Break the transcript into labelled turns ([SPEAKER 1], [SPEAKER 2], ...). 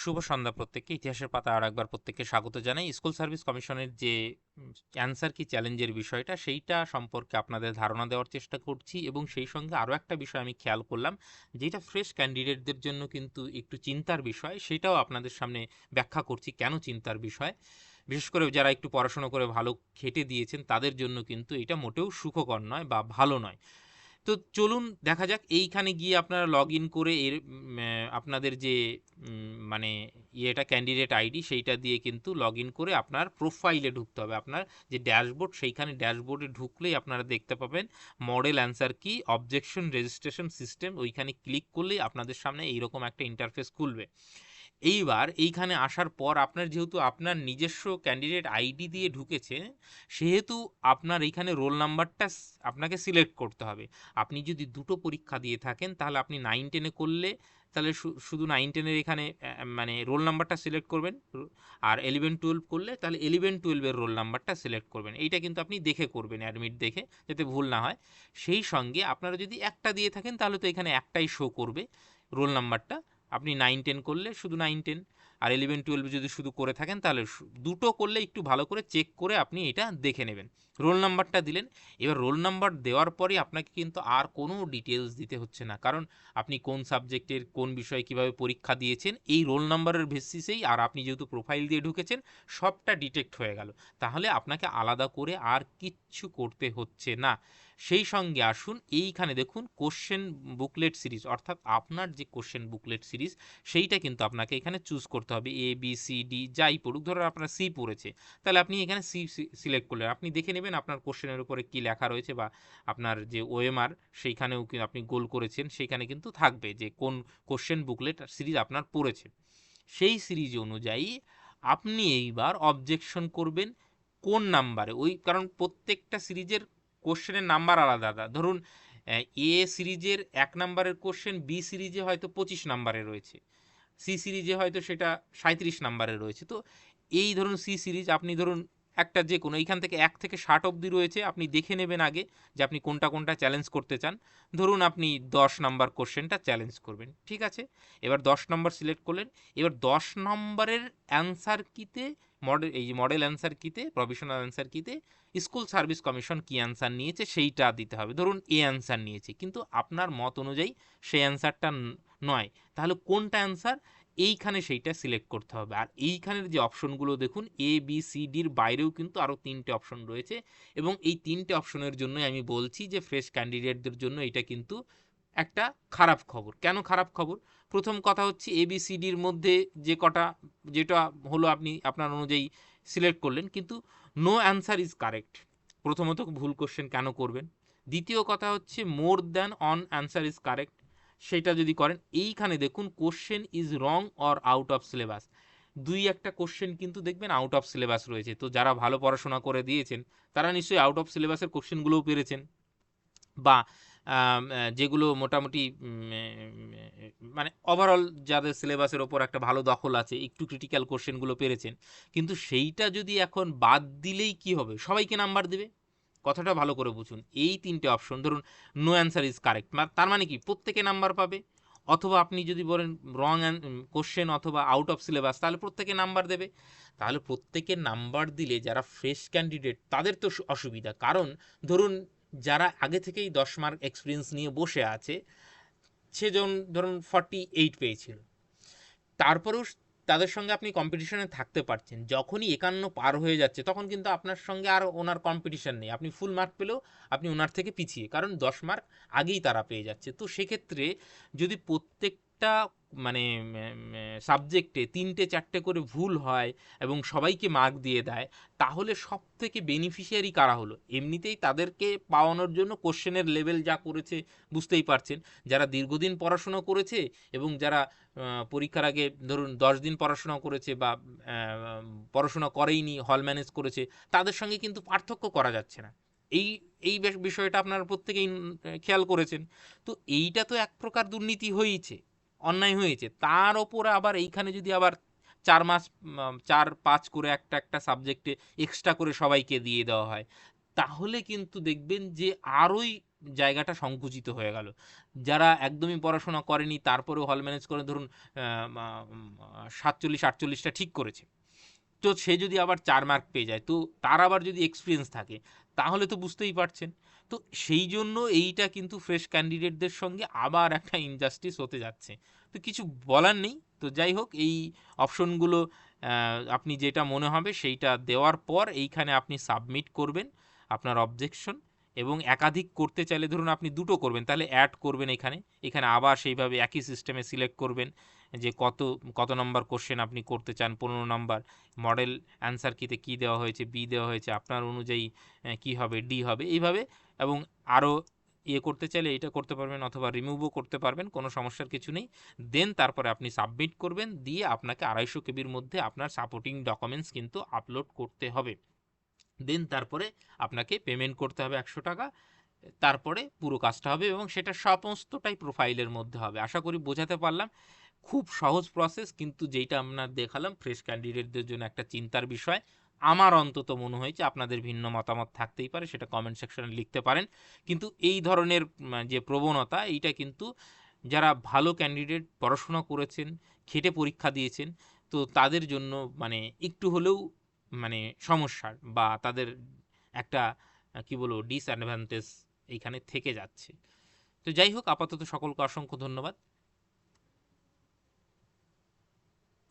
[SPEAKER 1] শুভ সন্ধ্যা প্রত্যেককে। ইতিহাসের পাতা আর একবার প্রত্যেককে স্বাগত জানাই। স্কুল সার্ভিস কমিশনের যে অ্যান্সার কি চ্যালেঞ্জের বিষয়টা, সেইটা সম্পর্কে আপনাদের ধারণা দেওয়ার চেষ্টা করছি এবং সেই সঙ্গে আরও একটা বিষয় আমি খেয়াল করলাম, যেটা ফ্রেশ ক্যান্ডিডেটদের জন্য কিন্তু একটু চিন্তার বিষয়, সেটাও আপনাদের সামনে ব্যাখ্যা করছি কেন চিন্তার বিষয়। বিশেষ করে যারা একটু পড়াশোনা করে ভালো খেটে দিয়েছেন, তাদের জন্য কিন্তু এটা মোটেও সুখকর নয় বা ভালো নয়। তো চলুন দেখা যাক, এইখানে গিয়ে আপনারা লগ ইন করে আপনাদের যে মানে ইয়েটা ক্যান্ডিডেট আইডি সেইটা দিয়ে কিন্তু লগ ইন করে আপনার প্রোফাইলে ঢুকতে হবে। আপনার যে ড্যাশবোর্ড, সেইখানে ড্যাশবোর্ডে ঢুকলেই আপনারা দেখতে পাবেন মডেল অ্যান্সার কি অবজেকশন রেজিস্ট্রেশন সিস্টেম। ওইখানে ক্লিক করলেই আপনাদের সামনে এইরকম একটা ইন্টারফেস খুলবে। এইবার এইখানে আসার পর আপনার যেহেতু আপনার নিজস্ব ক্যান্ডিডেট আইডি দিয়ে ঢুকেছে, সেহেতু আপনার এইখানে রোল নাম্বারটা আপনাকে সিলেক্ট করতে হবে। আপনি যদি দুটো পরীক্ষা দিয়ে থাকেন, তাহলে আপনি 9-10-এ করলে তাহলে শুধু 9-10-এর এখানে মানে রোল নাম্বারটা সিলেক্ট করবেন, আর 11-12 করলে তাহলে 11-12-এর রোল নাম্বারটা সিলেক্ট করবেন। এইটা কিন্তু আপনি দেখে করবেন, অ্যাডমিট দেখে, যাতে ভুল না হয়। সেই সঙ্গে আপনারা যদি একটা দিয়ে থাকেন, তাহলে তো এখানে একটাই শো করবে রোল নাম্বারটা। আপনি 9-10 করলে শুধু 9-10, আর 11-12 যদি শুধু করে থাকেন, তাহলে দুটো করলে একটু ভালো করে চেক করে আপনি এটা দেখে নেবেন। রোল নাম্বারটা দিলেন। এবার রোল নাম্বার দেওয়ার পরে আপনাকে কিন্তু আর কোনো ডিটেলস দিতে হচ্ছে না, কারণ আপনি কোন সাবজেক্টের কোন বিষয়ে কিভাবে পরীক্ষা দিয়েছেন, এই রোল নাম্বারের বেসিসেই, আর আপনি যেহেতু প্রোফাইল দিয়ে ঢুকেছেন, সবটা ডিটেক্ট হয়ে গেল। তাহলে আপনাকে আলাদা করে আর কিচ্ছু করতে হচ্ছে না। সেই সঙ্গে আসুন, এইখানে দেখুন কোশ্চেন বুকলেট সিরিজ, অর্থাৎ আপনার যে কোশ্চেন বুকলেট সিরিজ, সেইটা কিন্তু আপনাকে এখানে চুজ করতে হবে। এ বি সি ডি যাই পড়ুক, ধরো আপনার সি পড়েছে, তাহলে আপনি এখানে সি সিলেক্ট করলেন। আপনি দেখে নেবেন আপনার কোশ্চেনের উপরে কি লেখা রয়েছে, বা আপনার যে ওএমআর সেইখানেও আপনি গোল করেছেন, সেইখানে কিন্তু থাকবে যে কোন কোশ্চেন বুকলেট সিরিজ আপনার পড়েছে। সেই সিরিজ অনুযায়ী আপনি এইবার অবজেকশন করবেন কোন নাম্বারে, ওই কারণ প্রত্যেকটা সিরিজের কোশ্চেনের নাম্বার আলাদা আলাদা। ধরুন এ সিরিজের 1 নাম্বারের কোশ্চেন বি সিরিজে হয়তো 25 নাম্বারে রয়েছে, সি সিরিজে হয়তো সেটা 37 নাম্বারে রয়েছে। তো এই ধরুন সি সিরিজ, আপনি ধরুন একটা যে কোনো এইখান থেকে 1 থেকে 60 অবধি রয়েছে, আপনি দেখে নেবেন আগে যে আপনি কোনটা কোনটা চ্যালেঞ্জ করতে চান। ধরুন আপনি 10 নাম্বার কোশ্চেনটা চ্যালেঞ্জ করবেন, ঠিক আছে। এবার 10 নাম্বার সিলেক্ট করলেন। এবার 10 নম্বরের অ্যান্সার কিতে, মডেল, এই যে মডেল অ্যান্সার কিতে, প্রভিশনাল অ্যান্সার কিতে স্কুল সার্ভিস কমিশন কি অ্যান্সার নিয়েছে সেইটা দিতে হবে। ধরুন এ অ্যান্সার নিয়েছে, কিন্তু আপনার মত অনুযায়ী সেই অ্যান্সারটা নয়, তাহলে কোনটা অ্যান্সার, এইখানে সেইটা সিলেক্ট করতে হবে। আর এইখানের যে অপশনগুলো দেখুন, এ বি সি ডির বাইরেও কিন্তু আরও 3টে অপশন রয়েছে, এবং এই 3টে অপশনের জন্যই আমি বলছি যে ফ্রেশ ক্যান্ডিডেটদের জন্য এটা কিন্তু একটা খারাপ খবর। কেন খারাপ খবর? প্রথম কথা হচ্ছে, এ বি সি ডির মধ্যে যে কটা, যেটা হলো আপনি আপনার অনুযায়ী সিলেক্ট করলেন, কিন্তু নো অ্যান্সার ইজ কারেক্ট। প্রথমত ভুল কোশ্চেন কেন করবেন? দ্বিতীয় কথা হচ্ছে, more than on answer is correct, সেটা যদি করেন, এইখানে দেখুন question is wrong or out of syllabus, দুই একটা কোশ্চেন কিন্তু দেখবেন আউট অফ সিলেবাস রয়েছে। তো যারা ভালো পড়াশোনা করে দিয়েছেন, তারা নিশ্চয়ই আউট অফ সিলেবাসের কোশ্চেনগুলোও পেরেছেন, বা যেগুলো মোটামুটি মানে ওভারঅল যাদের সিলেবাসের ওপর একটা ভালো দখল আছে, একটু ক্রিটিক্যাল কোশ্চেনগুলো পেরেছেন। কিন্তু সেইটা যদি এখন বাদ দিলেই কি হবে, সবাইকে নাম্বার দেবে। কথাটা ভালো করে বুঝুন, এই 3টে অপশন, ধরুন নো অ্যান্সার ইজ কারেক্ট, তার মানে কি প্রত্যেকে নাম্বার পাবে। অথবা আপনি যদি বলেন রং কোশ্চেন অথবা আউট অফ সিলেবাস, তাহলে প্রত্যেকে নাম্বার দেবে। তাহলে প্রত্যেকে নাম্বার দিলে যারা ফ্রেশ ক্যান্ডিডেট তাদের তো অসুবিধা, কারণ ধরুন যারা আগে থেকেই 10 মার্ক এক্সপিরিয়েন্স নিয়ে বসে আছে, সেজন ধরুন 48 পেয়েছিল, তারপরেও তাদের সঙ্গে আপনি কম্পিটিশনে থাকতে পারছেন। যখনই 51 পার হয়ে যাচ্ছে, তখন কিন্তু আপনার সঙ্গে আর ওনার কম্পিটিশন নেই, আপনি ফুল মার্ক পেলেও আপনি ওনার থেকে পিছিয়ে, কারণ 10 মার্ক আগেই তারা পেয়ে যাচ্ছে। তো সেক্ষেত্রে যদি প্রত্যেকটা মানে সাবজেক্টে 3-4টে করে ভুল হয় এবং সবাইকে মার্ক দিয়ে দেয়, তাহলে সব থেকে বেনিফিশিয়ারি কারা হলো? এমনিতেই তাদেরকে পাওয়ানোর জন্য কোশ্চেনের লেভেল যা করেছে বুঝতেই পারছেন। যারা দীর্ঘদিন পড়াশোনা করেছে এবং যারা পরীক্ষার আগে ধরুন 10 দিন পড়াশোনা করেছে, বা পড়াশোনা করেইনি, হল ম্যানেজ করেছে, তাদের সঙ্গে কিন্তু পার্থক্য করা যাচ্ছে না। এই এই বিষয়টা আপনারা প্রত্যেকেই খেয়াল করেছেন। তো এইটা তো এক প্রকার দুর্নীতি হয়েছে, অন্যায় হয়েছে। তার ওপরে আবার এইখানে যদি আবার 4 মাস 4-5 করে একটা একটা সাবজেক্টে এক্সট্রা করে সবাইকে দিয়ে দেওয়া হয়, তাহলে কিন্তু দেখবেন যে আরোই জায়গাটা সংকুচিত হয়ে গেল। যারা একদমই পড়াশোনা করেনি তারপরেও হল ম্যানেজ করে ধরুন 47-48টা ঠিক করেছে, তো সে যদি আবার 4 মার্ক পেয়ে যায়, তো তার আবার যদি এক্সপিরিয়েন্স থাকে, তাহলে তো বুঝতেই পারছেন। তো সেই জন্য এইটা কিন্তু ফ্রেশ ক্যান্ডিডেটদের সঙ্গে আবার একটা ইনজাস্টিস হতে যাচ্ছে। তো কিছু বলার নেই। তো যাই হোক, এই অপশনগুলো আপনি যেটা মনে হবে সেইটা দেওয়ার পর এইখানে আপনি সাবমিট করবেন আপনার অবজেকশন। এবং একাধিক করতে চাইলে ধরুন আপনি দুটো করবেন, তাহলে অ্যাড করবেন এখানে। এখানে আবার সেইভাবে একই সিস্টেমে সিলেক্ট করবেন যে কত কত নম্বর কোশ্চেন আপনি করতে চান, 15 নম্বর। মডেল অ্যান্সার কিতে কী দেওয়া হয়েছে, বি দেওয়া হয়েছে, আপনার অনুযায়ী কি হবে, ডি হবে, এইভাবে। এবং আরও করতে চাইলে এটা করতে পারবেন, অথবা রিমুভও করতে পারবেন, কোনো সমস্যার কিছু নেই। দেন তারপরে আপনি সাবমিট করবেন, দিয়ে আপনাকে 250 কেবির মধ্যে আপনার সাপোর্টিং ডকুমেন্টস কিন্তু আপলোড করতে হবে। দেন তারপরে আপনাকে পেমেন্ট করতে হবে 100 টাকা। তারপরে পুরো কাজটা হবে এবং সেটা সমস্তটাই প্রোফাইলের মধ্যে হবে। আশা করি বোঝাতে পারলাম। খুব সহজ প্রসেস, কিন্তু যেইটা আমরা দেখালাম ফ্রেশ ক্যান্ডিডেটদের জন্য একটা চিন্তার বিষয়। আমার অন্তত মনে হয়েছে, আপনাদের ভিন্ন মতামত থাকতেই পারে, সেটা কমেন্ট সেকশনে লিখতে পারেন। কিন্তু এই ধরনের যে প্রবণতা, এইটা কিন্তু যারা ভালো ক্যান্ডিডেট, পড়াশোনা করেছেন, খেটে পরীক্ষা দিয়েছেন, তো তাদের জন্য মানে একটু হলেও মানে সমস্যার, বা তাদের একটা কি বলবো ডিসঅ্যাডভান্টেজ এইখানে থেকে যাচ্ছে। তো যাই হোক, আপাতত সকলকে অসংখ্য ধন্যবাদ।